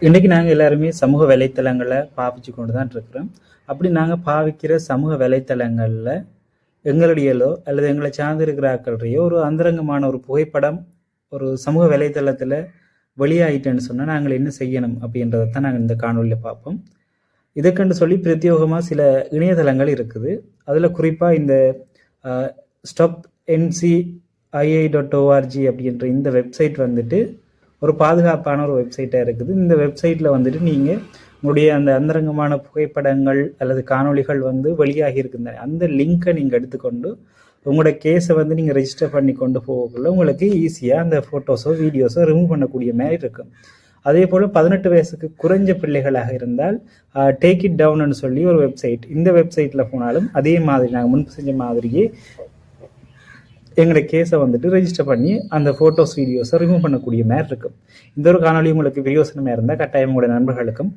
இன்றைக்கி நாங்கள் எல்லாருமே சமூக வலைத்தளங்களை பாவிச்சு கொண்டு தான் இருக்கிறோம். அப்படி நாங்கள் பாவிக்கிற சமூக வலைத்தளங்களில் எங்களுடையலோ அல்லது எங்களை சார்ந்திருக்கிற ஆக்கள்றையோ ஒரு அந்தரங்கமான ஒரு புகைப்படம் ஒரு சமூக வலைத்தளத்தில் வெளியாயிட்டேன்னு சொன்னால் நாங்கள் என்ன செய்யணும் அப்படின்றத தான் நாங்கள் இந்த காணொலியில் பார்ப்போம். இதுக்குன்னு சொல்லி பிரத்யோகமாக சில இணையதளங்கள் இருக்குது. அதில் குறிப்பாக இந்த stopnci.org அப்படின்ற இந்த வெப்சைட் வந்துட்டு ஒரு பாதுகாப்பான ஒரு வெப்சைட்டாக இருக்குது. இந்த வெப்சைட்டில் வந்துட்டு நீங்கள் உங்களுடைய அந்த அந்தரங்கமான புகைப்படங்கள் அல்லது காணொலிகள் வந்து வெளியாகி இருக்குங்க, அந்த லிங்கை நீங்கள் எடுத்துக்கொண்டு உங்களோட கேஸை வந்து நீங்கள் ரெஜிஸ்டர் பண்ணி கொண்டு போகக்குள்ள உங்களுக்கு ஈஸியாக அந்த ஃபோட்டோஸோ வீடியோஸோ ரிமூவ் பண்ணக்கூடிய மாதிரி இருக்கும். அதே போல் 18 வயசுக்கு குறைஞ்ச பிள்ளைகளாக இருந்தால் டேக் இட் டவுன்னு சொல்லி ஒரு வெப்சைட், இந்த வெப்சைட்டில் போனாலும் அதே மாதிரி நாங்கள் முன்பு செஞ்ச மாதிரியே எங்களோட கேஸை வந்துட்டு ரெஜிஸ்டர் பண்ணி அந்த ஃபோட்டோஸ் வீடியோஸை ரிமூவ் பண்ணக்கூடிய மாதிரி இருக்கும். இந்த ஒரு காணொலி உங்களுக்கு பிரயோசனமாக இருந்தால் கட்டாயம் உங்களோட நண்பர்களுக்கும்